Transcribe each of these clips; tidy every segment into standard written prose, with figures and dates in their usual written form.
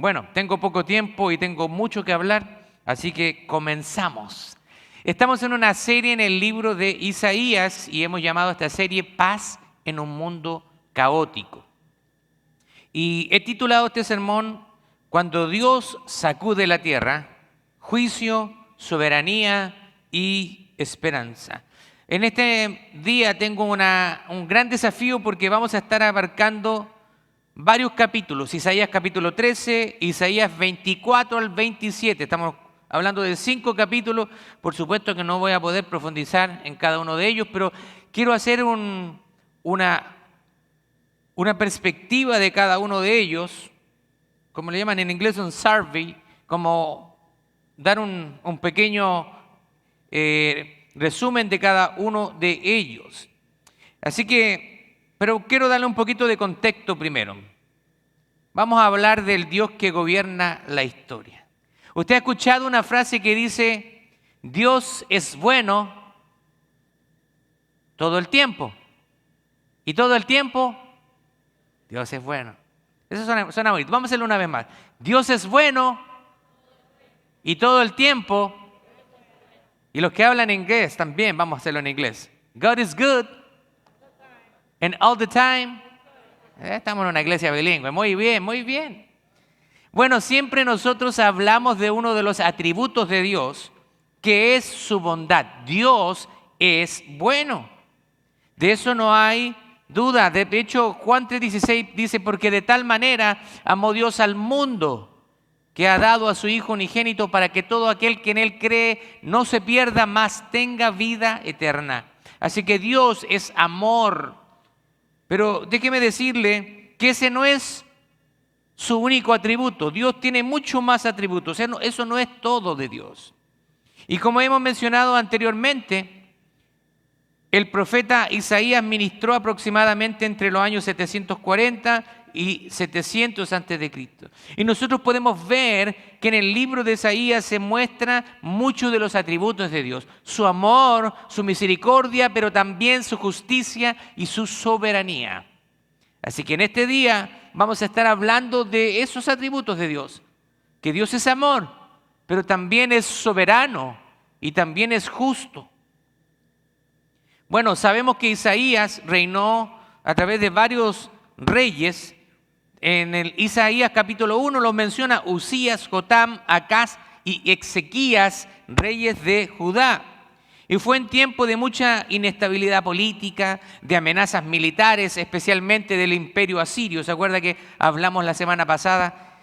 Bueno, tengo poco tiempo y tengo mucho que hablar, así que comenzamos. Estamos en una serie en el libro de Isaías y hemos llamado a esta serie Paz en un mundo caótico. Y he titulado este sermón Cuando Dios sacude la tierra, juicio, soberanía y esperanza. En este día tengo un gran desafío porque vamos a estar abarcando varios capítulos, Isaías capítulo 13, Isaías 24 al 27. Estamos hablando de 5 capítulos. Por supuesto que no voy a poder profundizar en cada uno de ellos, pero quiero hacer una perspectiva de cada uno de ellos, como le llaman en inglés un survey, como dar un pequeño resumen de cada uno de ellos. Así que, pero quiero darle un poquito de contexto primero. Vamos a hablar del Dios que gobierna la historia. Usted ha escuchado una frase que dice, Dios es bueno todo el tiempo. Y todo el tiempo, Dios es bueno. Eso suena bonito. Vamos a hacerlo una vez más. Dios es bueno y todo el tiempo. Y los que hablan inglés también, vamos a hacerlo en inglés. God is good and all the time. Estamos en una iglesia bilingüe. Muy bien, muy bien. Bueno, siempre nosotros hablamos de uno de los atributos de Dios, que es su bondad. Dios es bueno. De eso no hay duda. De hecho, Juan 3:16 dice, porque de tal manera amó Dios al mundo, que ha dado a su Hijo unigénito para que todo aquel que en Él cree no se pierda, mas tenga vida eterna. Así que Dios es amor. Pero déjeme decirle que ese no es su único atributo. Dios tiene mucho más atributos. Eso no es todo de Dios. Y como hemos mencionado anteriormente, el profeta Isaías ministró aproximadamente entre los años 740 y 700 antes de Cristo. Y nosotros podemos ver que en el libro de Isaías se muestra muchos de los atributos de Dios. Su amor, su misericordia, pero también su justicia y su soberanía. Así que en este día vamos a estar hablando de esos atributos de Dios. Que Dios es amor, pero también es soberano y también es justo. Bueno, sabemos que Isaías reinó a través de varios reyes. En el Isaías capítulo 1 los menciona Usías, Jotam, Acaz y Ezequías, reyes de Judá. Y fue en tiempo de mucha inestabilidad política, de amenazas militares, especialmente del imperio asirio. ¿Se acuerda que hablamos la semana pasada?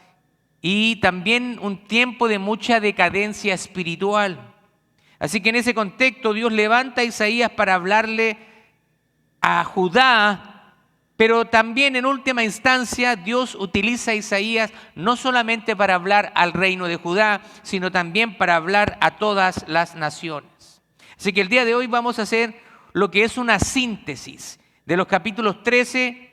Y también un tiempo de mucha decadencia espiritual. Así que en ese contexto Dios levanta a Isaías para hablarle a Judá, pero también en última instancia Dios utiliza a Isaías no solamente para hablar al reino de Judá, sino también para hablar a todas las naciones. Así que el día de hoy vamos a hacer lo que es una síntesis de los capítulos 13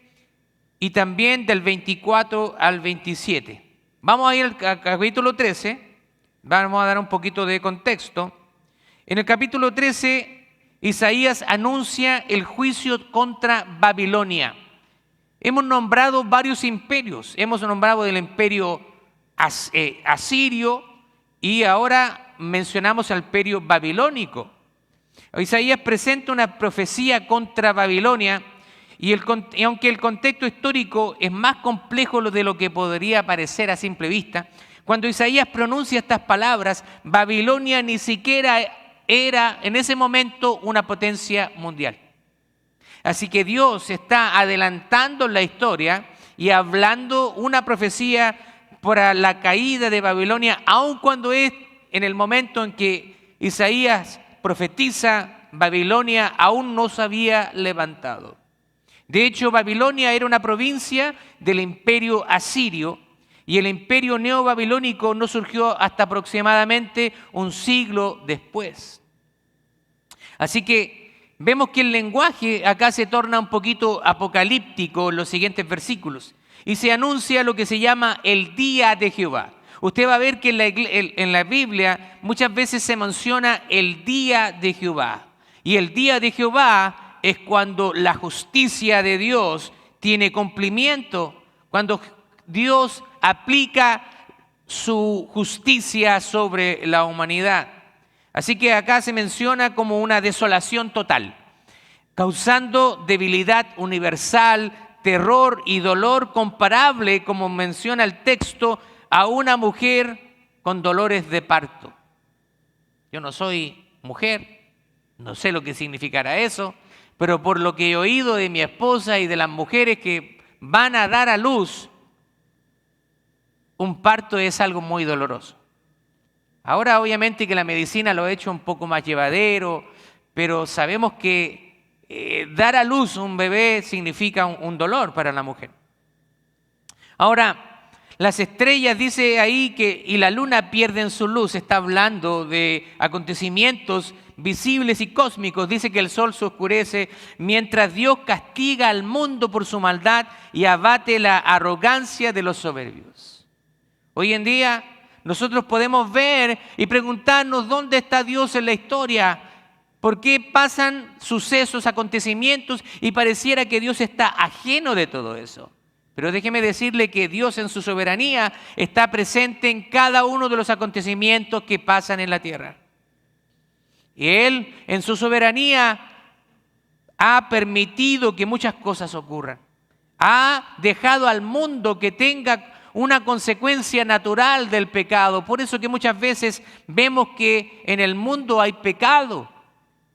y también del 24 al 27. Vamos a ir al capítulo 13, vamos a dar un poquito de contexto. En el capítulo 13, Isaías anuncia el juicio contra Babilonia. Hemos nombrado varios imperios. Hemos nombrado el imperio asirio y ahora mencionamos al imperio babilónico. Isaías presenta una profecía contra Babilonia y aunque el contexto histórico es más complejo de lo que podría parecer a simple vista, cuando Isaías pronuncia estas palabras, Babilonia ni siquiera era en ese momento una potencia mundial. Así que Dios está adelantando la historia y hablando una profecía para la caída de Babilonia, aun cuando es en el momento en que Isaías profetiza, Babilonia aún no se había levantado. De hecho, Babilonia era una provincia del imperio asirio y el imperio neobabilónico no surgió hasta aproximadamente un siglo después. Así que vemos que el lenguaje acá se torna un poquito apocalíptico en los siguientes versículos y se anuncia lo que se llama el día de Jehová. Usted va a ver que en la Biblia muchas veces se menciona el día de Jehová. Y el día de Jehová es cuando la justicia de Dios tiene cumplimiento, cuando Dios aplica su justicia sobre la humanidad. Así que acá se menciona como una desolación total, causando debilidad universal, terror y dolor comparable, como menciona el texto, a una mujer con dolores de parto. Yo no soy mujer, no sé lo que significará eso, pero por lo que he oído de mi esposa y de las mujeres que van a dar a luz, un parto es algo muy doloroso. Ahora obviamente que la medicina lo ha hecho un poco más llevadero, pero sabemos que dar a luz un bebé significa un dolor para la mujer. Ahora, las estrellas, dice ahí y la luna pierden su luz. Está hablando de acontecimientos visibles y cósmicos. Dice que el sol se oscurece mientras Dios castiga al mundo por su maldad y abate la arrogancia de los soberbios. Hoy en día nosotros podemos ver y preguntarnos dónde está Dios en la historia. ¿Por qué pasan sucesos, acontecimientos y pareciera que Dios está ajeno de todo eso? Pero déjeme decirle que Dios en su soberanía está presente en cada uno de los acontecimientos que pasan en la tierra. Y Él en su soberanía ha permitido que muchas cosas ocurran. Ha dejado al mundo que tenga una consecuencia natural del pecado. Por eso que muchas veces vemos que en el mundo hay pecado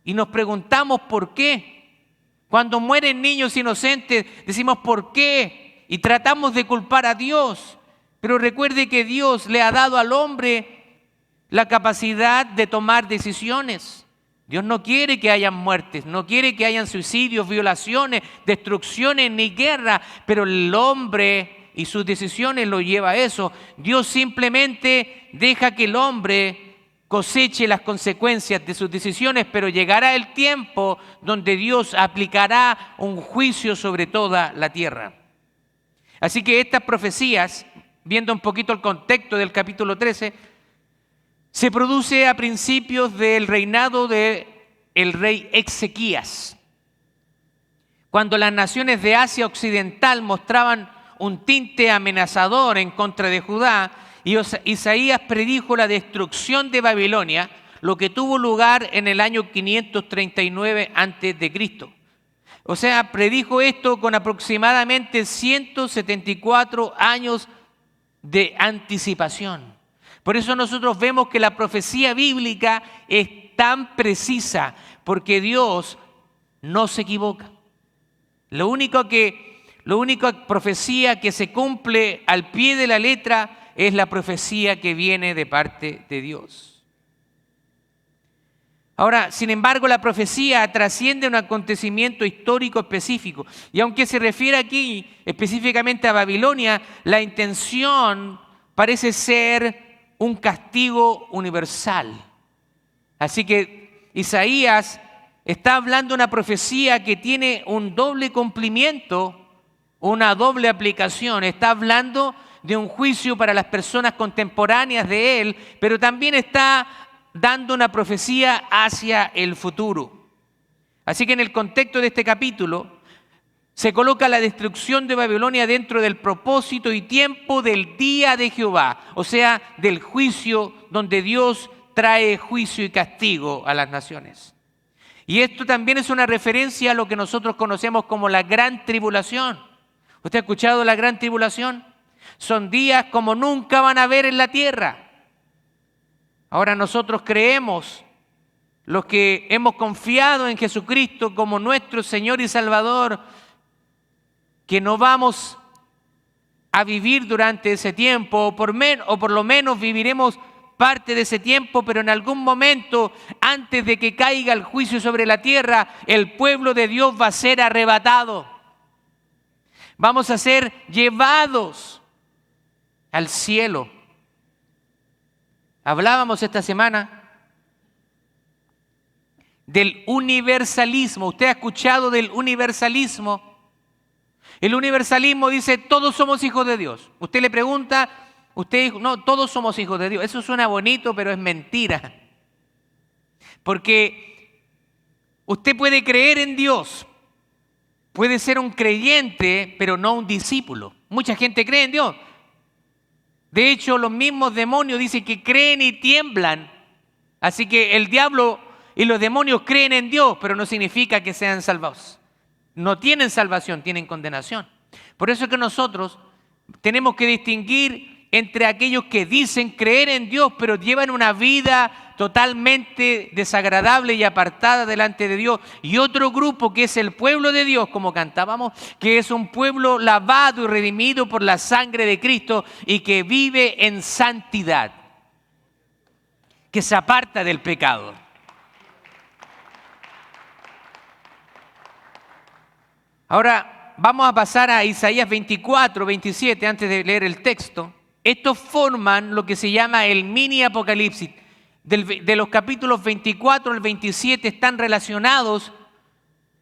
y nos preguntamos por qué. Cuando mueren niños inocentes decimos ¿por qué? Y tratamos de culpar a Dios. Pero recuerde que Dios le ha dado al hombre la capacidad de tomar decisiones. Dios no quiere que hayan muertes, no quiere que hayan suicidios, violaciones, destrucciones ni guerra, pero el hombre y sus decisiones lo lleva a eso. Dios simplemente deja que el hombre coseche las consecuencias de sus decisiones, pero llegará el tiempo donde Dios aplicará un juicio sobre toda la tierra. Así que estas profecías, viendo un poquito el contexto del capítulo 13, se produce a principios del reinado del rey Ezequías, cuando las naciones de Asia Occidental mostraban un tinte amenazador en contra de Judá, y Isaías predijo la destrucción de Babilonia, lo que tuvo lugar en el año 539 a.C. O sea, predijo esto con aproximadamente 174 años de anticipación. Por eso nosotros vemos que la profecía bíblica es tan precisa, porque Dios no se equivoca. La única profecía que se cumple al pie de la letra es la profecía que viene de parte de Dios. Ahora, sin embargo, la profecía trasciende un acontecimiento histórico específico. Y aunque se refiere aquí específicamente a Babilonia, la intención parece ser un castigo universal. Así que Isaías está hablando de una profecía que tiene un doble cumplimiento, una doble aplicación. Está hablando de un juicio para las personas contemporáneas de él, pero también está dando una profecía hacia el futuro. Así que en el contexto de este capítulo se coloca la destrucción de Babilonia dentro del propósito y tiempo del día de Jehová, o sea, del juicio donde Dios trae juicio y castigo a las naciones. Y esto también es una referencia a lo que nosotros conocemos como la gran tribulación. ¿Usted ha escuchado la gran tribulación? Son días como nunca van a ver en la tierra. Ahora nosotros creemos, los que hemos confiado en Jesucristo como nuestro Señor y Salvador, que no vamos a vivir durante ese tiempo, o por lo menos viviremos parte de ese tiempo, pero en algún momento, antes de que caiga el juicio sobre la tierra, el pueblo de Dios va a ser arrebatado. Vamos a ser llevados al cielo. Hablábamos esta semana del universalismo. ¿Usted ha escuchado del universalismo? El universalismo dice, todos somos hijos de Dios. Usted le pregunta, usted dijo, no, todos somos hijos de Dios. Eso suena bonito, pero es mentira. Porque usted puede creer en Dios, puede ser un creyente, pero no un discípulo. Mucha gente cree en Dios, De hecho, los mismos demonios dicen que creen y tiemblan. Así que el diablo y los demonios creen en Dios, pero no significa que sean salvados. No tienen salvación, tienen condenación. Por eso es que nosotros tenemos que distinguir entre aquellos que dicen creer en Dios, pero llevan una vida totalmente desagradable y apartada delante de Dios, y otro grupo que es el pueblo de Dios, como cantábamos, que es un pueblo lavado y redimido por la sangre de Cristo y que vive en santidad, que se aparta del pecado. Ahora vamos a pasar a Isaías 24, 27, antes de leer el texto. Estos forman lo que se llama el mini apocalipsis. De los capítulos 24 al 27 están relacionados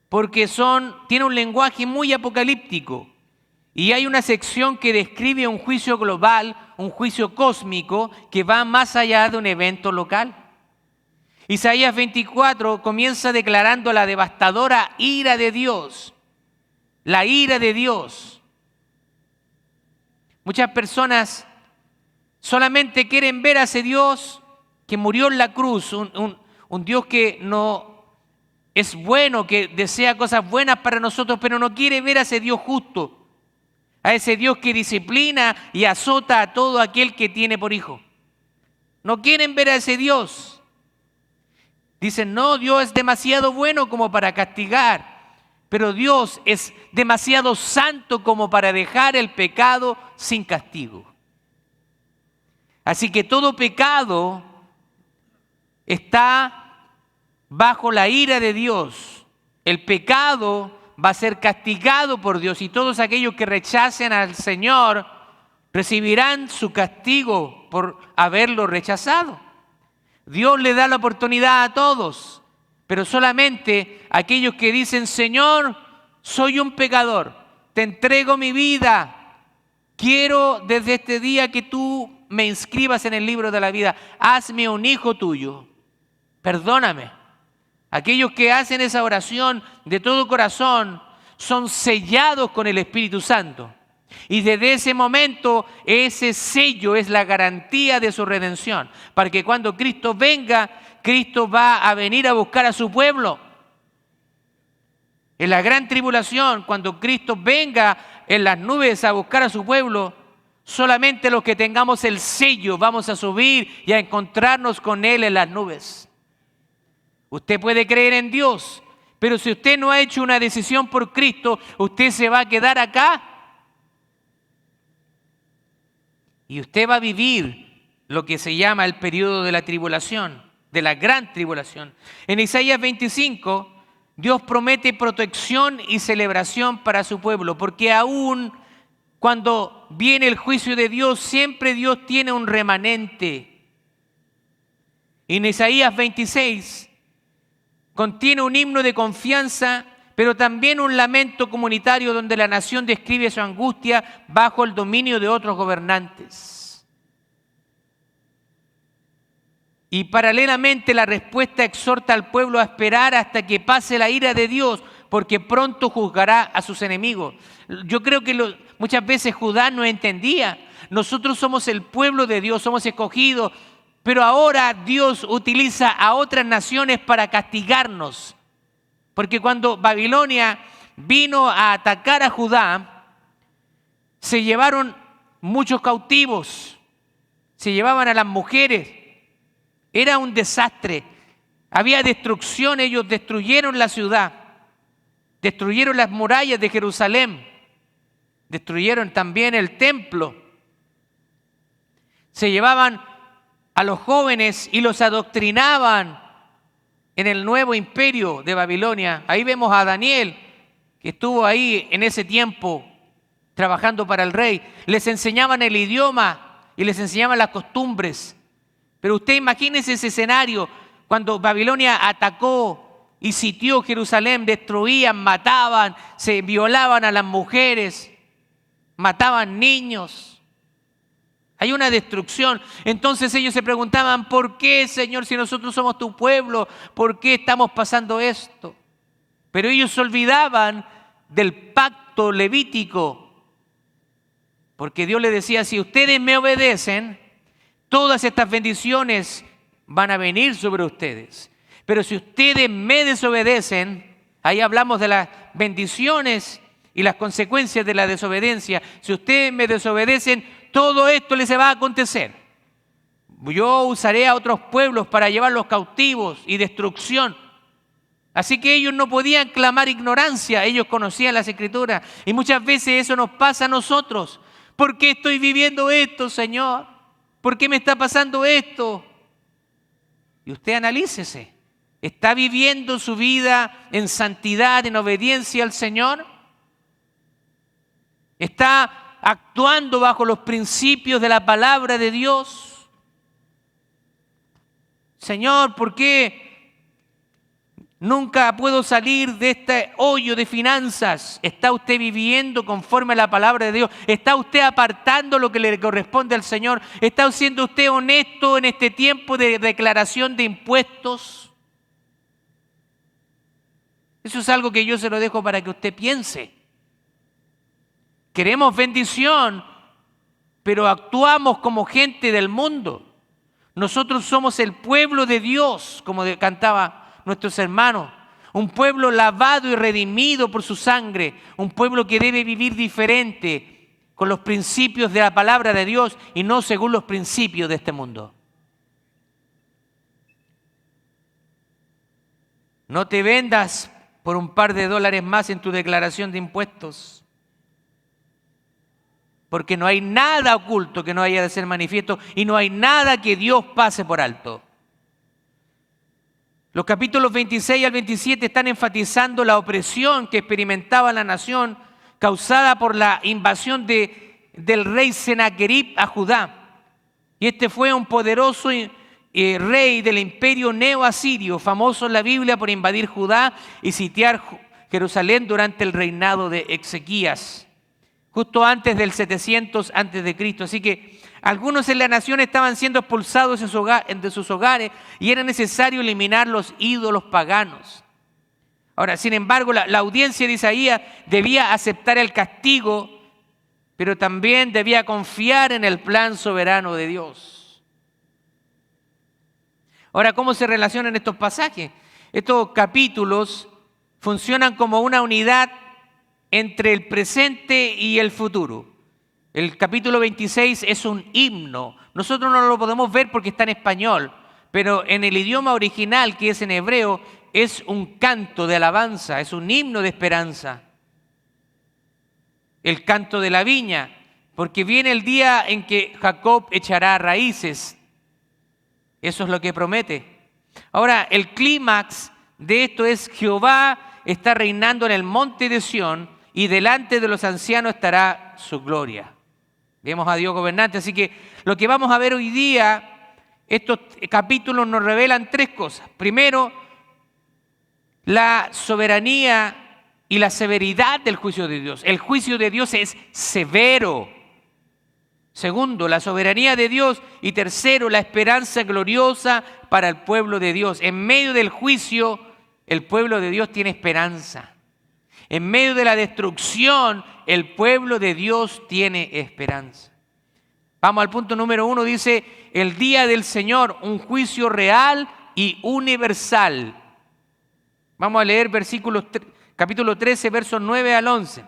porque tienen un lenguaje muy apocalíptico. Y hay una sección que describe un juicio global, un juicio cósmico que va más allá de un evento local. Isaías 24 comienza declarando la devastadora ira de Dios. La ira de Dios. Muchas personas solamente quieren ver a ese Dios que murió en la cruz, un Dios que no es bueno, que desea cosas buenas para nosotros, pero no quiere ver a ese Dios justo, a ese Dios que disciplina y azota a todo aquel que tiene por hijo. No quieren ver a ese Dios. Dicen, no, Dios es demasiado bueno como para castigar. Pero Dios es demasiado santo como para dejar el pecado sin castigo. Así que todo pecado está bajo la ira de Dios. El pecado va a ser castigado por Dios y todos aquellos que rechacen al Señor recibirán su castigo por haberlo rechazado. Dios le da la oportunidad a todos. Pero solamente aquellos que dicen, Señor, soy un pecador, te entrego mi vida, quiero desde este día que tú me inscribas en el libro de la vida, hazme un hijo tuyo, perdóname. Aquellos que hacen esa oración de todo corazón son sellados con el Espíritu Santo. Y desde ese momento, ese sello es la garantía de su redención, para que cuando Cristo venga, Cristo va a venir a buscar a su pueblo. En la gran tribulación, cuando Cristo venga en las nubes a buscar a su pueblo, solamente los que tengamos el sello vamos a subir y a encontrarnos con Él en las nubes. Usted puede creer en Dios, pero si usted no ha hecho una decisión por Cristo, usted se va a quedar acá. Y usted va a vivir lo que se llama el periodo de la tribulación, de la gran tribulación. En Isaías 25, Dios promete protección y celebración para su pueblo, porque aún cuando viene el juicio de Dios, siempre Dios tiene un remanente. En Isaías 26 contiene un himno de confianza, pero también un lamento comunitario donde la nación describe su angustia bajo el dominio de otros gobernantes. Y paralelamente la respuesta exhorta al pueblo a esperar hasta que pase la ira de Dios, porque pronto juzgará a sus enemigos. Yo creo que muchas veces Judá no entendía. Nosotros somos el pueblo de Dios, somos escogidos, pero ahora Dios utiliza a otras naciones para castigarnos. Porque cuando Babilonia vino a atacar a Judá, se llevaron muchos cautivos, se llevaban a las mujeres. Era un desastre, había destrucción, ellos destruyeron la ciudad, destruyeron las murallas de Jerusalén, destruyeron también el templo. Se llevaban a los jóvenes y los adoctrinaban en el nuevo imperio de Babilonia. Ahí vemos a Daniel, que estuvo ahí en ese tiempo trabajando para el rey. Les enseñaban el idioma y les enseñaban las costumbres. Pero usted imagínese ese escenario cuando Babilonia atacó y sitió Jerusalén, destruían, mataban, se violaban a las mujeres, mataban niños. Hay una destrucción. Entonces ellos se preguntaban, ¿por qué, Señor, si nosotros somos tu pueblo? ¿Por qué estamos pasando esto? Pero ellos se olvidaban del pacto levítico. Porque Dios le decía, si ustedes me obedecen, todas estas bendiciones van a venir sobre ustedes. Pero si ustedes me desobedecen, ahí hablamos de las bendiciones y las consecuencias de la desobediencia. Si ustedes me desobedecen, todo esto les va a acontecer. Yo usaré a otros pueblos para llevarlos cautivos y destrucción. Así que ellos no podían clamar ignorancia, ellos conocían las Escrituras. Y muchas veces eso nos pasa a nosotros. ¿Por qué estoy viviendo esto, Señor? ¿Por qué me está pasando esto? Y usted analícese. ¿Está viviendo su vida en santidad, en obediencia al Señor? ¿Está actuando bajo los principios de la palabra de Dios? Señor, ¿por qué nunca puedo salir de este hoyo de finanzas? ¿Está usted viviendo conforme a la palabra de Dios? ¿Está usted apartando lo que le corresponde al Señor? ¿Está siendo usted honesto en este tiempo de declaración de impuestos? Eso es algo que yo se lo dejo para que usted piense. Queremos bendición, pero actuamos como gente del mundo. Nosotros somos el pueblo de Dios, como cantaba nuestros hermanos. Un pueblo lavado y redimido por su sangre. Un pueblo que debe vivir diferente, con los principios de la palabra de Dios y no según los principios de este mundo. No te vendas por un par de dólares más en tu declaración de impuestos. Porque no hay nada oculto que no haya de ser manifiesto y no hay nada que Dios pase por alto. Los capítulos 26 al 27 están enfatizando la opresión que experimentaba la nación causada por la invasión del rey Senaquerib a Judá. Y este fue un poderoso rey del imperio neo-asirio, famoso en la Biblia por invadir Judá y sitiar Jerusalén durante el reinado de Ezequías, justo antes del 700 a.C. Así que algunos en la nación estaban siendo expulsados de sus hogares y era necesario eliminar los ídolos paganos. Ahora, sin embargo, la audiencia de Isaías debía aceptar el castigo, pero también debía confiar en el plan soberano de Dios. Ahora, ¿cómo se relacionan estos pasajes? Estos capítulos funcionan como una unidad entre el presente y el futuro. El capítulo 26 es un himno. Nosotros no lo podemos ver porque está en español, pero en el idioma original, que es en hebreo, es un canto de alabanza, es un himno de esperanza. El canto de la viña, porque viene el día en que Jacob echará raíces. Eso es lo que promete. Ahora, el clímax de esto es Jehová está reinando en el monte de Sión y delante de los ancianos estará su gloria. Vemos a Dios gobernante. Así que lo que vamos a ver hoy día, estos capítulos nos revelan tres cosas. Primero, la soberanía y la severidad del juicio de Dios. El juicio de Dios es severo. Segundo, la soberanía de Dios. Y tercero, la esperanza gloriosa para el pueblo de Dios. En medio del juicio, el pueblo de Dios tiene esperanza. En medio de la destrucción, el pueblo de Dios tiene esperanza. Vamos al punto número 1, dice, el día del Señor, un juicio real y universal. Vamos a leer capítulo 13, versos 9 al 11.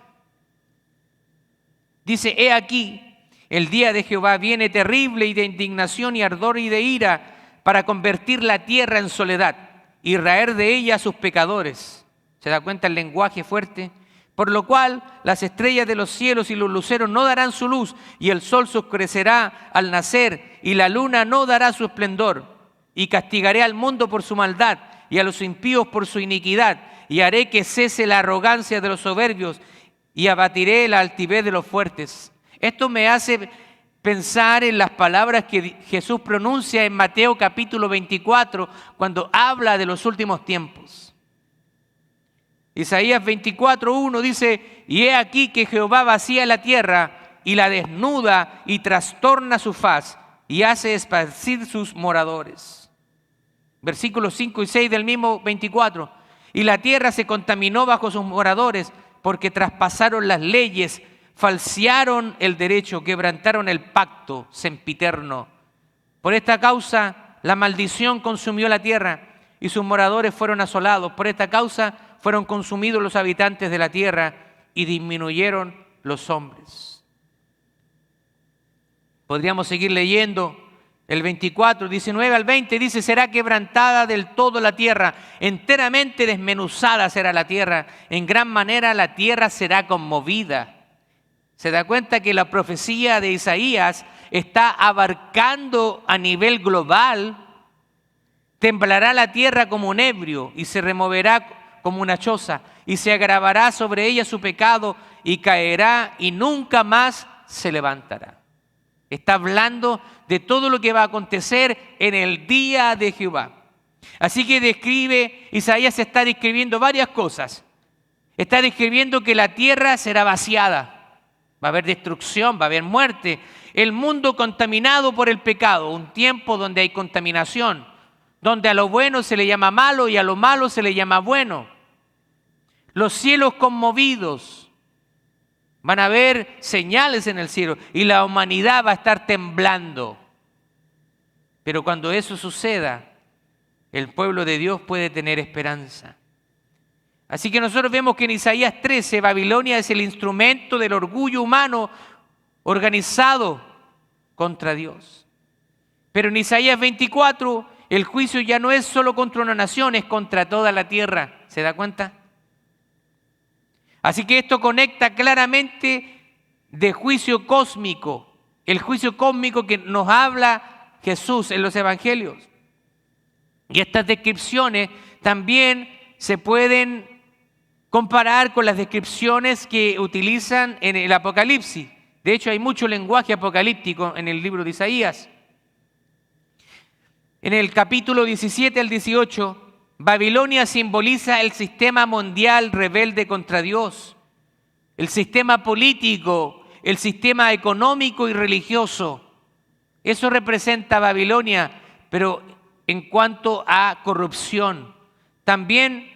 Dice, he aquí, el día de Jehová viene terrible y de indignación y ardor y de ira para convertir la tierra en soledad y raer de ella a sus pecadores. ¿Se da cuenta el lenguaje fuerte? Por lo cual las estrellas de los cielos y los luceros no darán su luz y el sol se oscurecerá al nacer y la luna no dará su esplendor. Y castigaré al mundo por su maldad y a los impíos por su iniquidad y haré que cese la arrogancia de los soberbios y abatiré la altivez de los fuertes. Esto me hace pensar en las palabras que Jesús pronuncia en Mateo capítulo 24 cuando habla de los últimos tiempos. Isaías 24:1 dice, y he aquí que Jehová vacía la tierra y la desnuda y trastorna su faz y hace esparcir sus moradores. Versículos 5 y 6 del mismo 24. Y la tierra se contaminó bajo sus moradores porque traspasaron las leyes, falsearon el derecho, quebrantaron el pacto sempiterno. Por esta causa, la maldición consumió la tierra y sus moradores fueron asolados. Por esta causa, fueron consumidos los habitantes de la tierra y disminuyeron los hombres. Podríamos seguir leyendo. El 24, 19 al 20 dice: será quebrantada del todo la tierra, enteramente desmenuzada será la tierra, en gran manera la tierra será conmovida. Se da cuenta que la profecía de Isaías está abarcando a nivel global. Temblará la tierra como un ebrio y se removerá como una choza y se agravará sobre ella su pecado y caerá y nunca más se levantará. Está hablando de todo lo que va a acontecer en el día de Jehová. Así que Isaías está describiendo varias cosas. Está describiendo que la tierra será vaciada. Va a haber destrucción, va a haber muerte. El mundo contaminado por el pecado, un tiempo donde hay contaminación, donde a lo bueno se le llama malo y a lo malo se le llama bueno. Los cielos conmovidos. Van a haber señales en el cielo y la humanidad va a estar temblando. Pero cuando eso suceda, el pueblo de Dios puede tener esperanza. Así que nosotros vemos que en Isaías 13, Babilonia es el instrumento del orgullo humano organizado contra Dios. Pero en Isaías 24, el juicio ya no es solo contra una nación, es contra toda la tierra. ¿Se da cuenta? Así que esto conecta claramente de juicio cósmico, el juicio cósmico que nos habla Jesús en los evangelios. Y estas descripciones también se pueden comparar con las descripciones que utilizan en el Apocalipsis. De hecho, hay mucho lenguaje apocalíptico en el libro de Isaías. En el capítulo 17 al 18, Babilonia simboliza el sistema mundial rebelde contra Dios, el sistema político, el sistema económico y religioso. Eso representa Babilonia, pero en cuanto a corrupción. También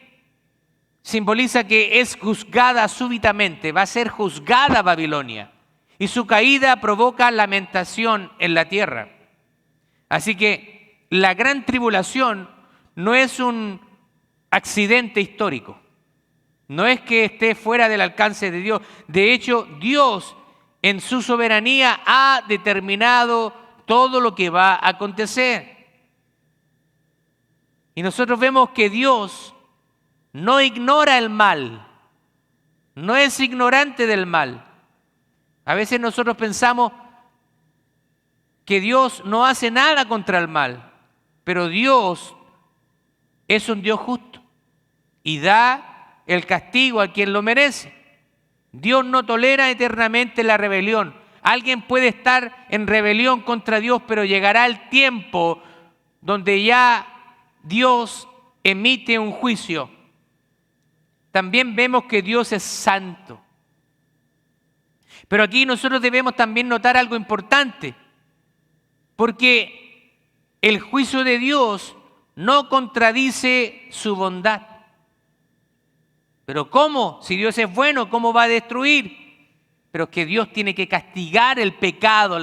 simboliza que es juzgada súbitamente, va a ser juzgada Babilonia. Y su caída provoca lamentación en la tierra. Así que la gran tribulación no es un accidente histórico, no es que esté fuera del alcance de Dios. De hecho, Dios en su soberanía ha determinado todo lo que va a acontecer. Y nosotros vemos que Dios no ignora el mal, no es ignorante del mal. A veces nosotros pensamos que Dios no hace nada contra el mal, pero Dios es un Dios justo y da el castigo a quien lo merece. Dios no tolera eternamente la rebelión. Alguien puede estar en rebelión contra Dios, pero llegará el tiempo donde ya Dios emite un juicio. También vemos que Dios es santo. Pero aquí nosotros debemos también notar algo importante, porque el juicio de Dios no contradice su bondad. Pero ¿cómo? Si Dios es bueno, ¿cómo va a destruir? Pero es que Dios tiene que castigar el pecado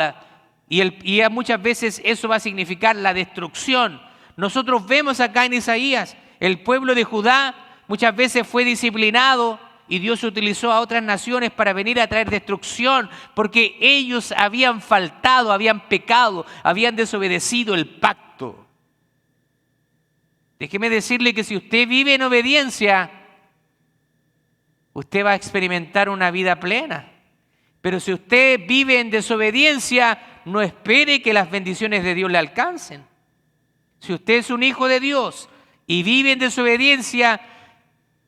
y muchas veces eso va a significar la destrucción. Nosotros vemos acá en Isaías, el pueblo de Judá muchas veces fue disciplinado y Dios utilizó a otras naciones para venir a traer destrucción, porque ellos habían faltado, habían pecado, habían desobedecido el pacto. Déjeme decirle que si usted vive en obediencia, usted va a experimentar una vida plena. Pero si usted vive en desobediencia, no espere que las bendiciones de Dios le alcancen. Si usted es un hijo de Dios y vive en desobediencia,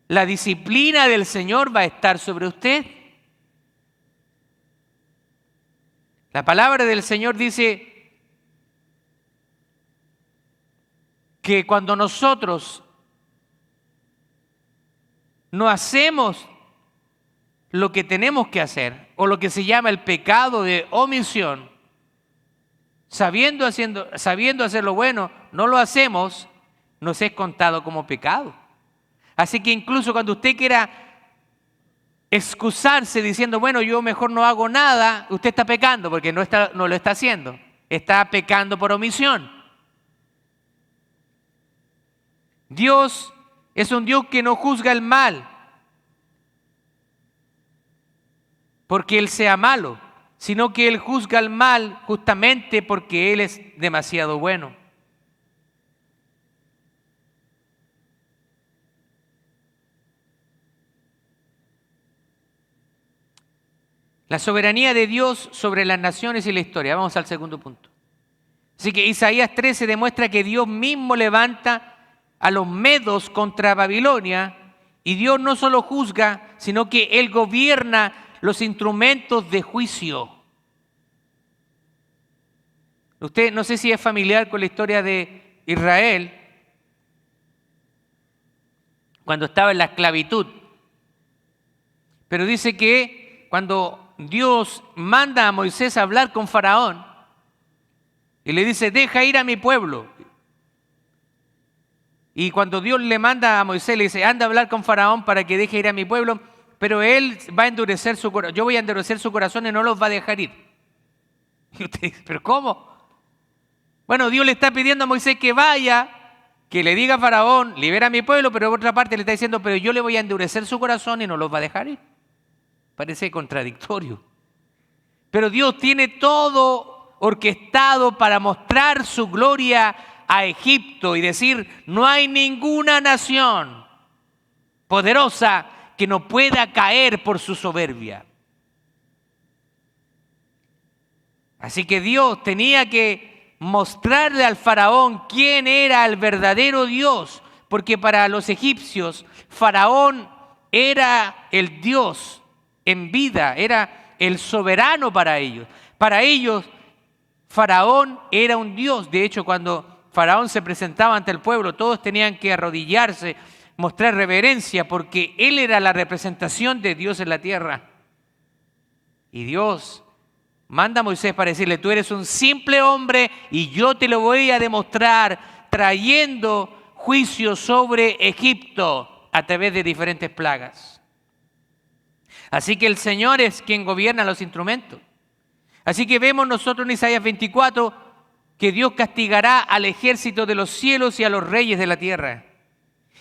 la disciplina del Señor va a estar sobre usted. La palabra del Señor dice que cuando nosotros no hacemos lo que tenemos que hacer, o lo que se llama el pecado de omisión, sabiendo hacer lo bueno, no lo hacemos, nos es contado como pecado. Así que incluso cuando usted quiera excusarse diciendo, bueno, yo mejor no hago nada, usted está pecando porque no lo está haciendo. Está pecando por omisión. Dios es un Dios que no juzga el mal porque Él sea malo, sino que Él juzga el mal justamente porque Él es demasiado bueno. La soberanía de Dios sobre las naciones y la historia. Vamos al segundo punto. Así que Isaías 13 demuestra que Dios mismo levanta a los medos contra Babilonia y Dios no solo juzga, sino que Él gobierna los instrumentos de juicio. Usted no sé si es familiar con la historia de Israel cuando estaba en la esclavitud, pero dice que cuando Dios manda a Moisés a hablar con Faraón y le dice, deja ir a mi pueblo. Y cuando Dios le manda a Moisés, le dice, anda a hablar con Faraón para que deje ir a mi pueblo, pero él va a endurecer su corazón. Yo voy a endurecer su corazón y no los va a dejar ir. Y usted dice, ¿pero cómo? Bueno, Dios le está pidiendo a Moisés que vaya, que le diga a Faraón, libera a mi pueblo, pero por otra parte le está diciendo, pero yo le voy a endurecer su corazón y no los va a dejar ir. Parece contradictorio. Pero Dios tiene todo orquestado para mostrar su gloria a Egipto y decir, no hay ninguna nación poderosa que no pueda caer por su soberbia. Así que Dios tenía que mostrarle al faraón quién era el verdadero Dios, porque para los egipcios Faraón era el Dios en vida, era el soberano para ellos. Para ellos, Faraón era un Dios. De hecho, cuando Faraón se presentaba ante el pueblo, todos tenían que arrodillarse, mostrar reverencia, porque él era la representación de Dios en la tierra. Y Dios manda a Moisés para decirle, tú eres un simple hombre y yo te lo voy a demostrar trayendo juicio sobre Egipto a través de diferentes plagas. Así que el Señor es quien gobierna los instrumentos. Así que vemos nosotros en Isaías 24 que Dios castigará al ejército de los cielos y a los reyes de la tierra.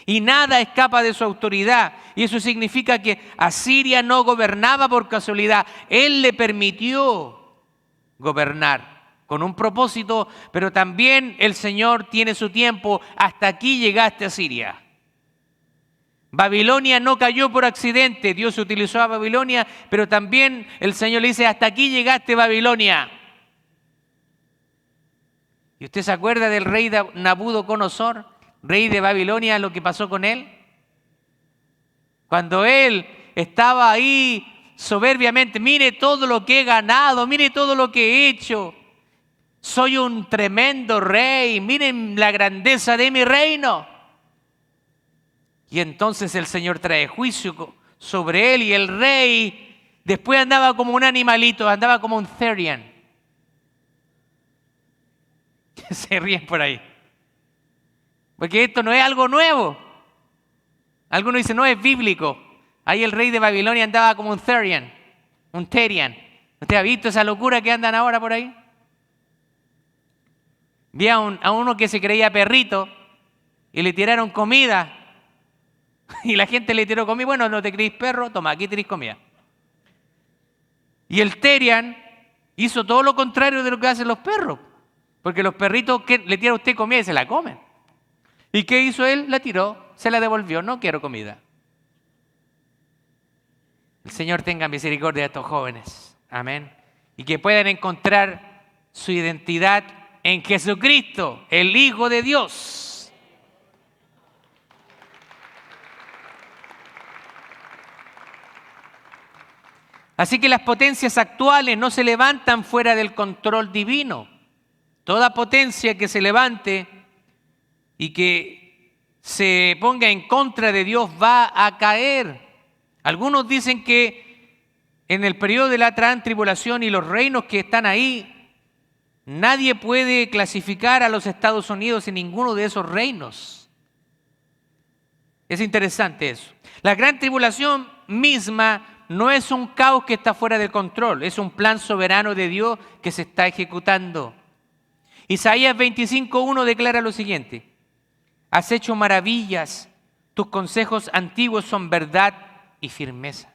Y nada escapa de su autoridad. Y eso significa que Asiria no gobernaba por casualidad. Él le permitió gobernar con un propósito, pero también el Señor tiene su tiempo. Hasta aquí llegaste a Asiria. Babilonia no cayó por accidente, Dios utilizó a Babilonia, pero también el Señor le dice, hasta aquí llegaste Babilonia. ¿Y usted se acuerda del rey Nabucodonosor, rey de Babilonia, lo que pasó con él? Cuando él estaba ahí soberbiamente, mire todo lo que he ganado, mire todo lo que he hecho, soy un tremendo rey, miren la grandeza de mi reino. Y entonces el Señor trae juicio sobre él y el rey después andaba como un animalito, andaba como un therian. Se ríen por ahí. Porque esto no es algo nuevo. Algunos dicen, no, es bíblico. Ahí el rey de Babilonia andaba como un therian, un therian. ¿Usted ha visto esa locura que andan ahora por ahí? Vi a uno que se creía perrito y le tiraron comida. Y la gente le tiró comida. Bueno, no te creís perro, toma, aquí tenéis comida. Y el therian hizo todo lo contrario de lo que hacen los perros. Porque los perritos le tiran a usted comida y se la comen. ¿Y qué hizo él? La tiró, se la devolvió, no quiero comida. El Señor tenga misericordia de estos jóvenes. Amén. Y que puedan encontrar su identidad en Jesucristo, el Hijo de Dios. Así que las potencias actuales no se levantan fuera del control divino. Toda potencia que se levante y que se ponga en contra de Dios va a caer. Algunos dicen que en el periodo de la gran tribulación y los reinos que están ahí, nadie puede clasificar a los Estados Unidos en ninguno de esos reinos. Es interesante eso. La gran tribulación misma no es un caos que está fuera de control, es un plan soberano de Dios que se está ejecutando. Isaías 25:1 declara lo siguiente: has hecho maravillas, tus consejos antiguos son verdad y firmeza.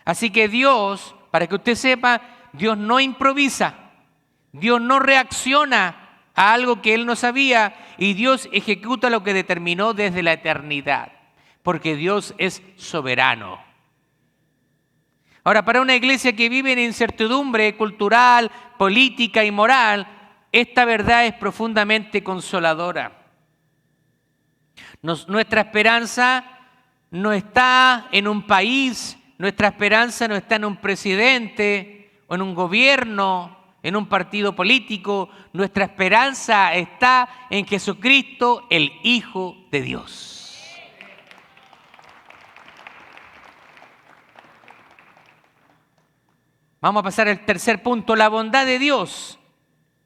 Así que Dios, para que usted sepa, Dios no improvisa, Dios no reacciona a algo que Él no sabía, y Dios ejecuta lo que determinó desde la eternidad, porque Dios es soberano. Ahora, para una iglesia que vive en incertidumbre cultural, política y moral, esta verdad es profundamente consoladora. Nuestra esperanza no está en un país, nuestra esperanza no está en un presidente o en un gobierno, en un partido político. Nuestra esperanza está en Jesucristo, el Hijo de Dios. Vamos a pasar al tercer punto: la bondad de Dios,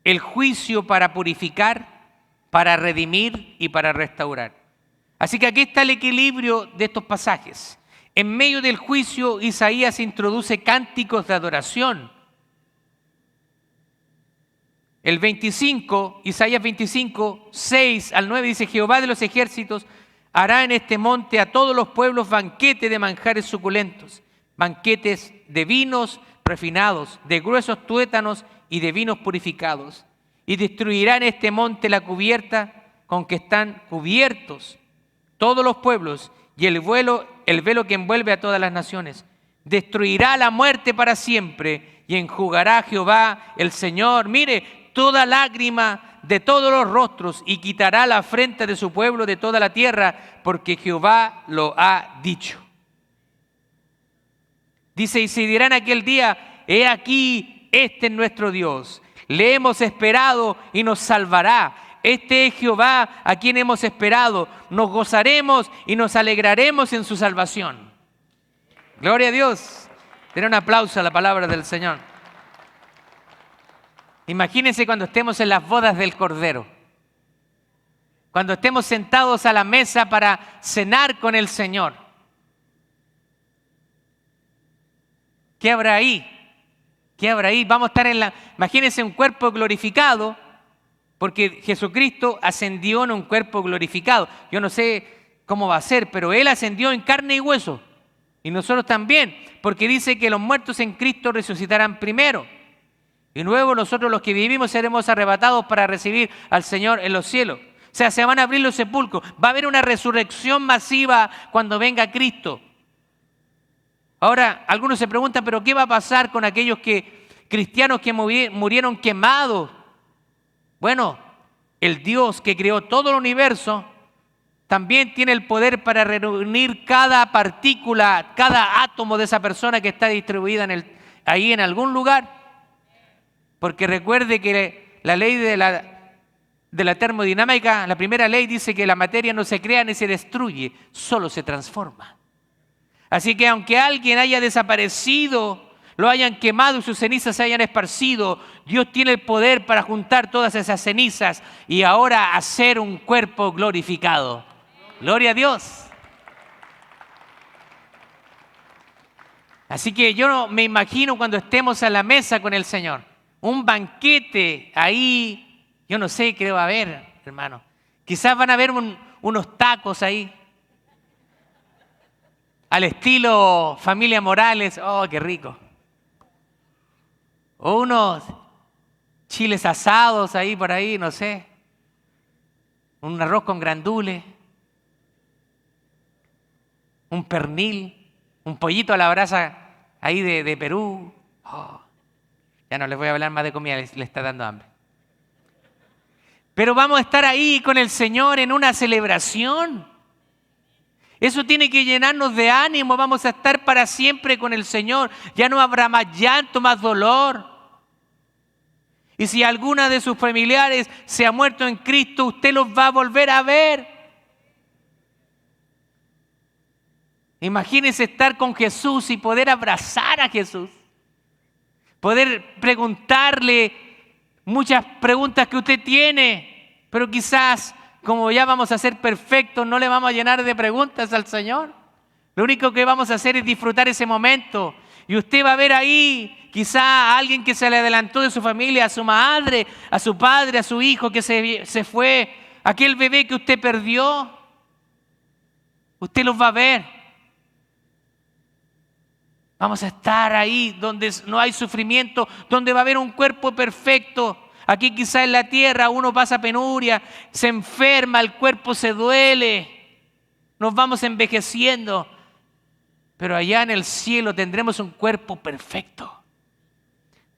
el juicio para purificar, para redimir y para restaurar. Así que aquí está el equilibrio de estos pasajes. En medio del juicio, Isaías introduce cánticos de adoración. El 25, Isaías 25, 6 al 9 dice: Jehová de los ejércitos hará en este monte a todos los pueblos banquete de manjares suculentos, banquetes de vinos refinados, de gruesos tuétanos y de vinos purificados. Y destruirá en este monte la cubierta con que están cubiertos todos los pueblos y el velo que envuelve a todas las naciones. Destruirá la muerte para siempre y enjugará Jehová el Señor, mire, toda lágrima de todos los rostros, y quitará la afrenta de su pueblo de toda la tierra, porque Jehová lo ha dicho. Dice: y se dirán aquel día: he aquí, este es nuestro Dios, le hemos esperado y nos salvará. Este es Jehová a quien hemos esperado, nos gozaremos y nos alegraremos en su salvación. Gloria a Dios. Den un aplauso a la palabra del Señor. Imagínense cuando estemos en las bodas del Cordero, cuando estemos sentados a la mesa para cenar con el Señor. ¿Qué habrá ahí? ¿Qué habrá ahí? Vamos a estar imagínense un cuerpo glorificado, porque Jesucristo ascendió en un cuerpo glorificado. Yo no sé cómo va a ser, pero Él ascendió en carne y hueso. Y nosotros también, porque dice que los muertos en Cristo resucitarán primero. Y luego nosotros los que vivimos seremos arrebatados para recibir al Señor en los cielos. O sea, se van a abrir los sepulcros. Va a haber una resurrección masiva cuando venga Cristo. Ahora, algunos se preguntan: ¿pero qué va a pasar con aquellos cristianos que murieron quemados? Bueno, el Dios que creó todo el universo también tiene el poder para reunir cada partícula, cada átomo de esa persona que está distribuida ahí en algún lugar. Porque recuerde que la ley de la termodinámica, la primera ley, dice que la materia no se crea ni se destruye, solo se transforma. Así que aunque alguien haya desaparecido, lo hayan quemado y sus cenizas se hayan esparcido, Dios tiene el poder para juntar todas esas cenizas y ahora hacer un cuerpo glorificado. Gloria a Dios. Así que yo no me imagino cuando estemos a la mesa con el Señor, un banquete ahí, yo no sé qué va a haber, hermano. Quizás van a haber unos tacos ahí, al estilo Familia Morales. Oh, qué rico. O unos chiles asados ahí por ahí, no sé. Un arroz con grandules. Un pernil. Un pollito a la brasa ahí de Perú. Oh, ya no les voy a hablar más de comida, les está dando hambre. Pero vamos a estar ahí con el Señor en una celebración. Eso tiene que llenarnos de ánimo. Vamos a estar para siempre con el Señor. Ya no habrá más llanto, más dolor. Y si alguna de sus familiares se ha muerto en Cristo, usted los va a volver a ver. Imagínese estar con Jesús y poder abrazar a Jesús. Poder preguntarle muchas preguntas que usted tiene, pero quizás, como ya vamos a ser perfectos, no le vamos a llenar de preguntas al Señor. Lo único que vamos a hacer es disfrutar ese momento. Y usted va a ver ahí quizá a alguien que se le adelantó de su familia, a su madre, a su padre, a su hijo que se fue, aquel bebé que usted perdió. Usted los va a ver. Vamos a estar ahí donde no hay sufrimiento, donde va a haber un cuerpo perfecto. Aquí quizá en la tierra uno pasa penuria, se enferma, el cuerpo se duele, nos vamos envejeciendo. Pero allá en el cielo tendremos un cuerpo perfecto,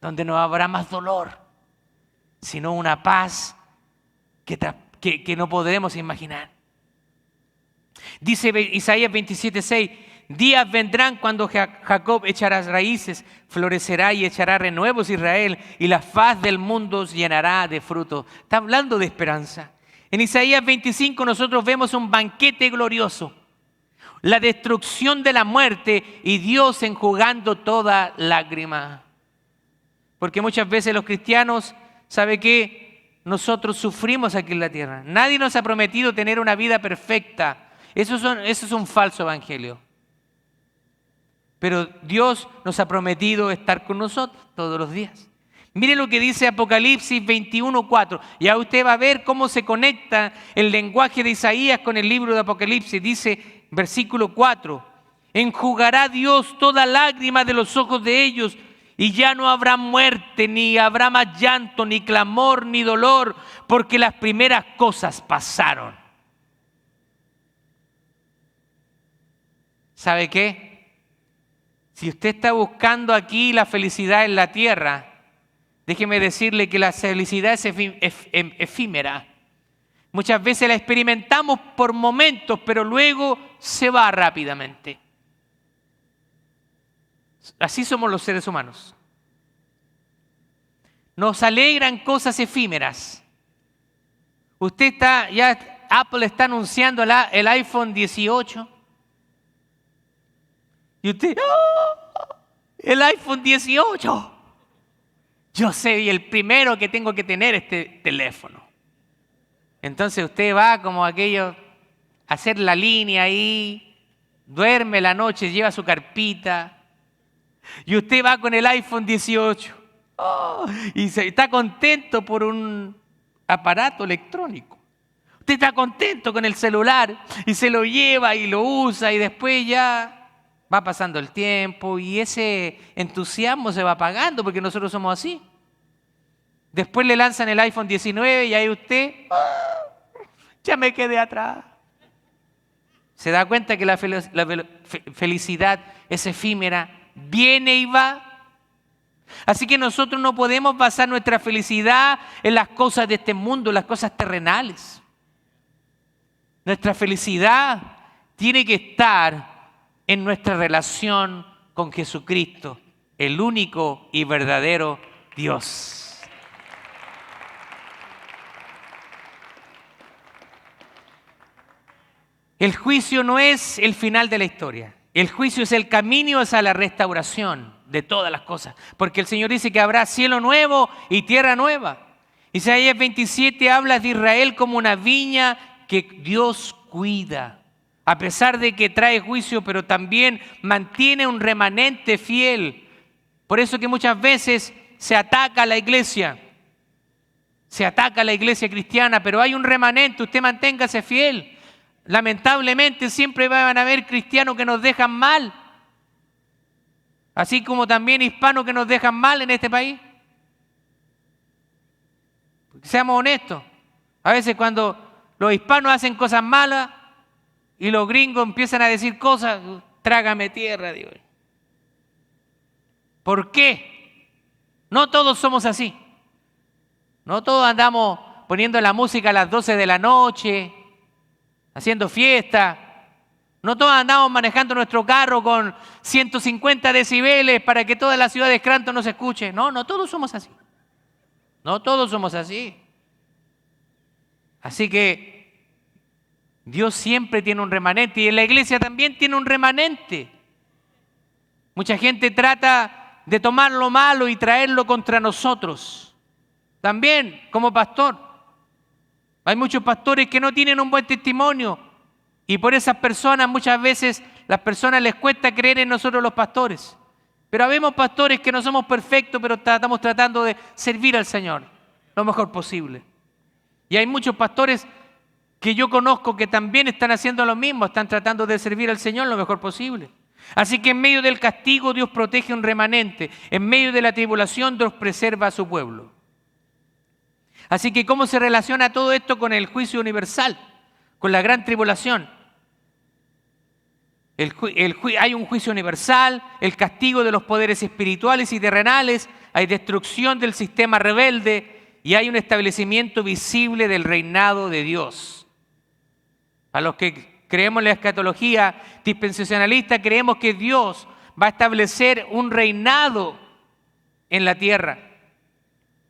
donde no habrá más dolor, sino una paz que no podremos imaginar. Dice Isaías 27:6, días vendrán cuando Jacob echará raíces, florecerá y echará renuevos Israel, y la faz del mundo llenará de fruto. Está hablando de esperanza. En Isaías 25 nosotros vemos un banquete glorioso, la destrucción de la muerte y Dios enjugando toda lágrima. Porque muchas veces los cristianos, ¿sabe qué? Nosotros sufrimos aquí en la tierra. Nadie nos ha prometido tener una vida perfecta. Eso es un falso evangelio. Pero Dios nos ha prometido estar con nosotros todos los días. Mire lo que dice Apocalipsis 21:4. Ya usted va a ver cómo se conecta el lenguaje de Isaías con el libro de Apocalipsis. Dice, versículo 4, enjugará Dios toda lágrima de los ojos de ellos, y ya no habrá muerte, ni habrá más llanto, ni clamor, ni dolor, porque las primeras cosas pasaron. ¿Sabe qué? Si usted está buscando aquí la felicidad en la tierra, déjeme decirle que la felicidad es efímera. Muchas veces la experimentamos por momentos, pero luego se va rápidamente. Así somos los seres humanos. Nos alegran cosas efímeras. Apple está anunciando el iPhone 18. Y usted, ¡oh! El iPhone 18. Yo soy el primero que tengo que tener este teléfono. Entonces usted va como aquello, a hacer la línea ahí, duerme la noche, lleva su carpita, y usted va con el iPhone 18. ¡Oh! Y está contento por un aparato electrónico. Usted está contento con el celular y se lo lleva y lo usa, y después ya va pasando el tiempo y ese entusiasmo se va apagando, porque nosotros somos así. Después le lanzan el iPhone 19 y ahí usted, ya me quedé atrás. Se da cuenta que la felicidad es efímera, viene y va. Así que nosotros no podemos basar nuestra felicidad en las cosas de este mundo, en las cosas terrenales. Nuestra felicidad tiene que estar en nuestra relación con Jesucristo, el único y verdadero Dios. El juicio no es el final de la historia. El juicio es el camino hacia la restauración de todas las cosas. Porque el Señor dice que habrá cielo nuevo y tierra nueva. Isaías 27 habla de Israel como una viña que Dios cuida. A pesar de que trae juicio, pero también mantiene un remanente fiel. Por eso que muchas veces se ataca a la iglesia. Se ataca a la iglesia cristiana, pero hay un remanente, usted manténgase fiel. Lamentablemente siempre van a haber cristianos que nos dejan mal. Así como también hispanos que nos dejan mal en este país. Seamos honestos. A veces cuando los hispanos hacen cosas malas, y los gringos empiezan a decir cosas, trágame tierra, digo. ¿Por qué? No todos somos así. No todos andamos poniendo la música a las 12 de la noche, haciendo fiesta. No todos andamos manejando nuestro carro con 150 decibeles para que toda la ciudad de Scranton nos escuche. No todos somos así. No todos somos así. Así que Dios siempre tiene un remanente y en la iglesia también tiene un remanente. Mucha gente trata de tomar lo malo y traerlo contra nosotros. También como pastor. Hay muchos pastores que no tienen un buen testimonio y por esas personas muchas veces las personas les cuesta creer en nosotros los pastores. Pero habemos pastores que no somos perfectos, pero estamos tratando de servir al Señor lo mejor posible. Y hay muchos pastores que yo conozco que también están haciendo lo mismo, están tratando de servir al Señor lo mejor posible. Así que en medio del castigo Dios protege un remanente, en medio de la tribulación Dios preserva a su pueblo. Así que ¿cómo se relaciona todo esto con el juicio universal, con la gran tribulación? Hay un juicio universal, el castigo de los poderes espirituales y terrenales, hay destrucción del sistema rebelde y hay un establecimiento visible del reinado de Dios. A los que creemos en la escatología dispensacionalista, creemos que Dios va a establecer un reinado en la tierra.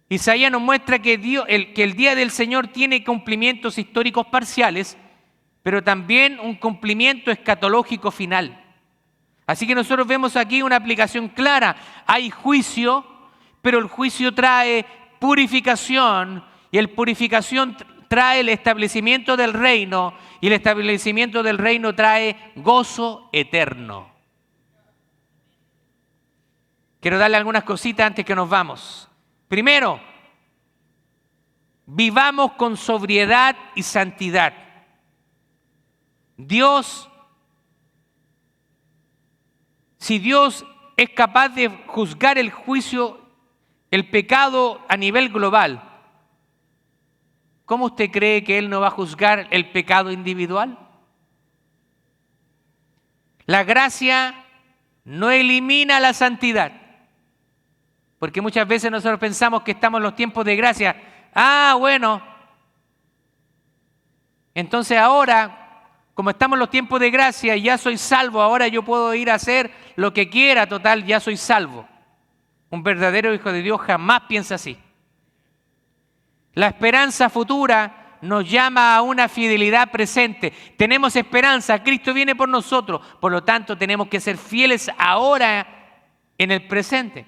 Isaías nos muestra que el día del Señor tiene cumplimientos históricos parciales, pero también un cumplimiento escatológico final. Así que nosotros vemos aquí una aplicación clara. Hay juicio, pero el juicio trae purificación y el purificación trae el establecimiento del reino y el establecimiento del reino trae gozo eterno. Quiero darle algunas cositas antes que nos vamos. Primero, vivamos con sobriedad y santidad. Si Dios es capaz de juzgar el juicio, el pecado a nivel global, ¿cómo usted cree que Él no va a juzgar el pecado individual? La gracia no elimina la santidad, porque muchas veces nosotros pensamos que estamos en los tiempos de gracia. Bueno, entonces ahora, como estamos en los tiempos de gracia y ya soy salvo, ahora yo puedo ir a hacer lo que quiera, total, ya soy salvo. Un verdadero hijo de Dios jamás piensa así. La esperanza futura nos llama a una fidelidad presente. Tenemos esperanza, Cristo viene por nosotros, por lo tanto tenemos que ser fieles ahora en el presente.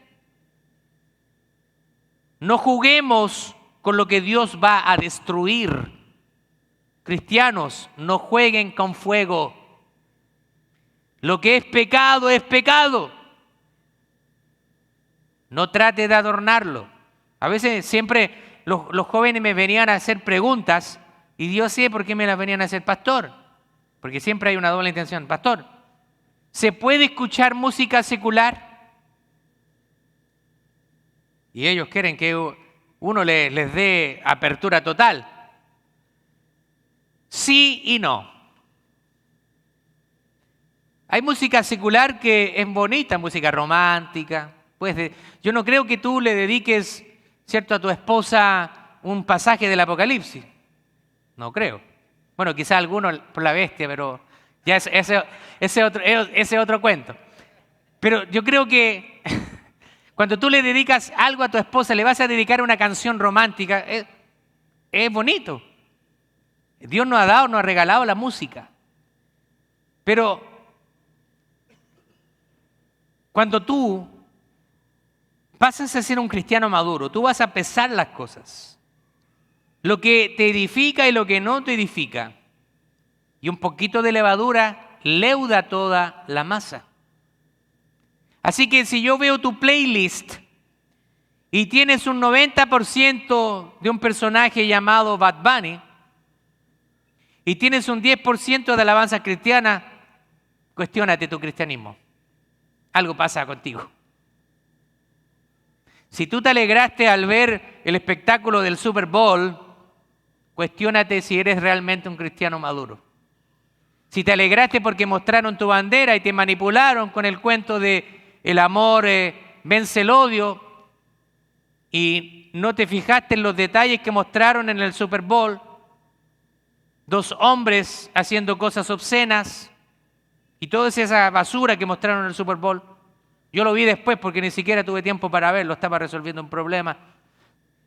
No juguemos con lo que Dios va a destruir. Cristianos, no jueguen con fuego. Lo que es pecado es pecado. No trate de adornarlo. A veces siempre los jóvenes me venían a hacer preguntas y yo sé por qué me las venían a hacer, pastor. Porque siempre hay una doble intención. Pastor, ¿se puede escuchar música secular? Y ellos quieren que uno les dé apertura total. Sí y no. Hay música secular que es bonita, música romántica. Yo no creo que tú le dediques, ¿cierto?, a tu esposa un pasaje del Apocalipsis. No creo. Bueno, quizá alguno por la bestia, pero ya ese otro cuento. Pero yo creo que cuando tú le dedicas algo a tu esposa, le vas a dedicar una canción romántica, es bonito. Dios nos ha regalado la música. Pero cuando tú pasas a ser un cristiano maduro, tú vas a pesar las cosas. Lo que te edifica y lo que no te edifica. Y un poquito de levadura leuda toda la masa. Así que si yo veo tu playlist y tienes un 90% de un personaje llamado Bad Bunny, y tienes un 10% de alabanza cristiana, cuestiónate tu cristianismo. Algo pasa contigo. Si tú te alegraste al ver el espectáculo del Super Bowl, cuestiónate si eres realmente un cristiano maduro. Si te alegraste porque mostraron tu bandera y te manipularon con el cuento de el amor vence el odio y no te fijaste en los detalles que mostraron en el Super Bowl, 2 hombres haciendo cosas obscenas y toda esa basura que mostraron en el Super Bowl. Yo lo vi después porque ni siquiera tuve tiempo para verlo, estaba resolviendo un problema.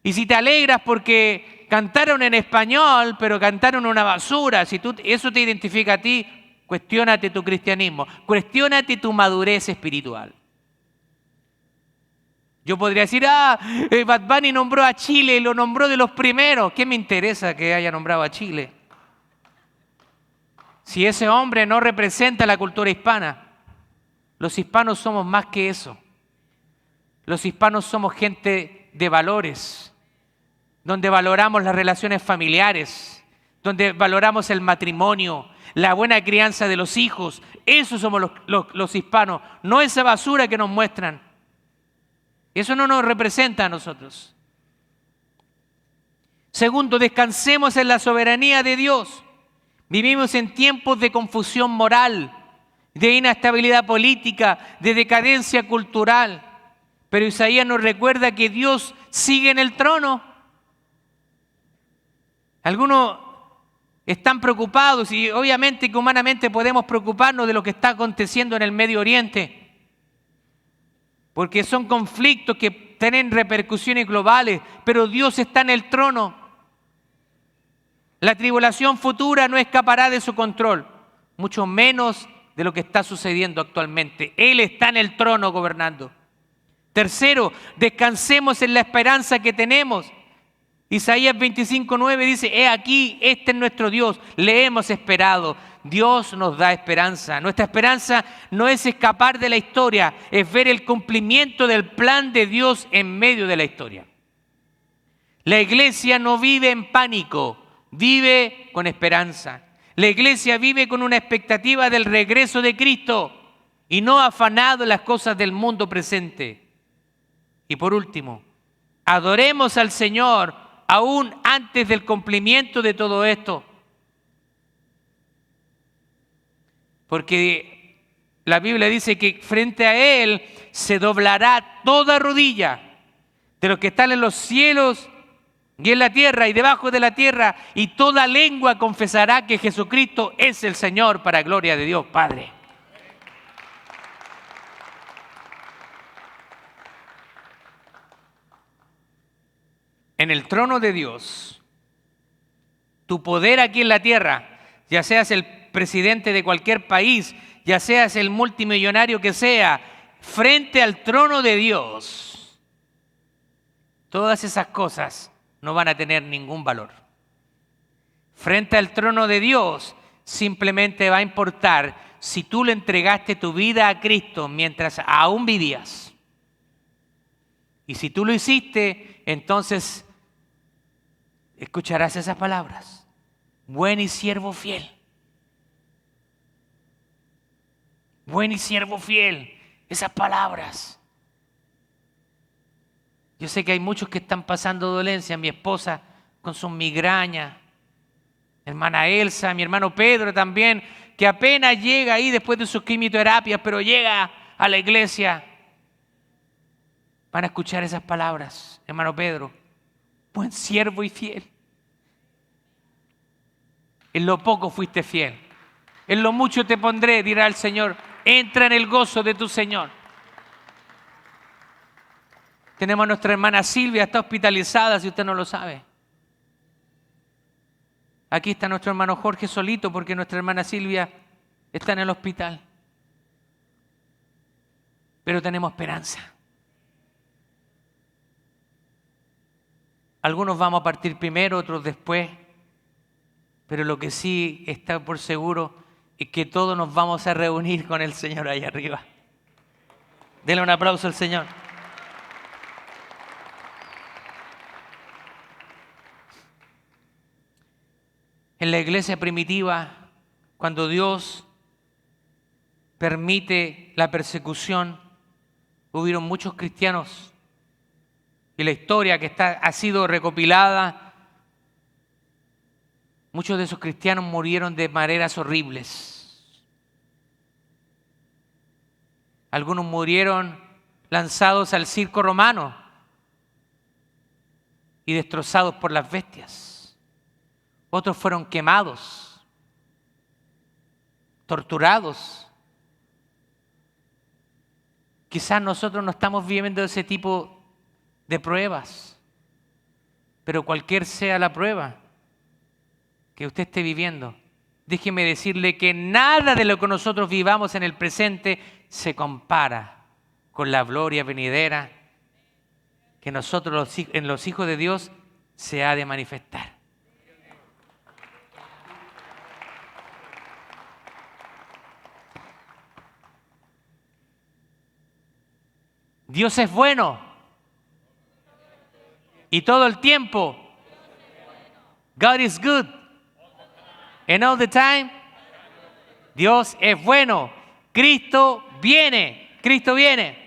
Y si te alegras porque cantaron en español, pero cantaron una basura, si eso te identifica a ti, cuestiónate tu cristianismo, cuestiónate tu madurez espiritual. Yo podría decir, Bad Bunny nombró a Chile y lo nombró de los primeros. ¿Qué me interesa que haya nombrado a Chile? Si ese hombre no representa la cultura hispana, los hispanos somos más que eso. Los hispanos somos gente de valores, donde valoramos las relaciones familiares, donde valoramos el matrimonio, la buena crianza de los hijos. Esos somos los hispanos, no esa basura que nos muestran. Eso no nos representa a nosotros. Segundo, descansemos en la soberanía de Dios. Vivimos en tiempos de confusión moral, de inestabilidad política, de decadencia cultural. Pero Isaías nos recuerda que Dios sigue en el trono. Algunos están preocupados y obviamente que humanamente podemos preocuparnos de lo que está aconteciendo en el Medio Oriente, porque son conflictos que tienen repercusiones globales, pero Dios está en el trono. La tribulación futura no escapará de su control, mucho menos de lo que está sucediendo actualmente. Él está en el trono gobernando. Tercero, descansemos en la esperanza que tenemos. Isaías 25:9 dice, he aquí, este es nuestro Dios, le hemos esperado. Dios nos da esperanza. Nuestra esperanza no es escapar de la historia, es ver el cumplimiento del plan de Dios en medio de la historia. La iglesia no vive en pánico, vive con esperanza. La iglesia vive con una expectativa del regreso de Cristo y no afanado en las cosas del mundo presente. Y por último, adoremos al Señor aún antes del cumplimiento de todo esto. Porque la Biblia dice que frente a Él se doblará toda rodilla de los que están en los cielos y en la tierra y debajo de la tierra, y toda lengua confesará que Jesucristo es el Señor, para gloria de Dios Padre. En el trono de Dios, tu poder aquí en la tierra, ya seas el presidente de cualquier país, ya seas el multimillonario que sea, frente al trono de Dios, todas esas cosas no van a tener ningún valor. Frente al trono de Dios, simplemente va a importar si tú le entregaste tu vida a Cristo mientras aún vivías. Y si tú lo hiciste, entonces escucharás esas palabras. Buen y siervo fiel. Buen y siervo fiel. Esas palabras. Yo sé que hay muchos que están pasando dolencia. Mi esposa con sus migrañas. Hermana Elsa, mi hermano Pedro también, que apenas llega ahí después de sus quimioterapias, pero llega a la iglesia. Van a escuchar esas palabras, hermano Pedro. Buen siervo y fiel. En lo poco fuiste fiel. En lo mucho te pondré, dirá el Señor. Entra en el gozo de tu Señor. Tenemos a nuestra hermana Silvia, está hospitalizada, si usted no lo sabe. Aquí está nuestro hermano Jorge solito porque nuestra hermana Silvia está en el hospital. Pero tenemos esperanza. Algunos vamos a partir primero, otros después. Pero lo que sí está por seguro es que todos nos vamos a reunir con el Señor allá arriba. Denle un aplauso al Señor. En la iglesia primitiva, cuando Dios permite la persecución, hubieron muchos cristianos. Y la historia que ha sido recopilada, muchos de esos cristianos murieron de maneras horribles. Algunos murieron lanzados al circo romano y destrozados por las bestias. Otros fueron quemados, torturados. Quizás nosotros no estamos viviendo ese tipo de pruebas, pero cualquier sea la prueba que usted esté viviendo, déjeme decirle que nada de lo que nosotros vivamos en el presente se compara con la gloria venidera que nosotros en los hijos de Dios se ha de manifestar. Dios es bueno. Y todo el tiempo. God is good. And all the time. Dios es bueno. Cristo viene. Cristo viene.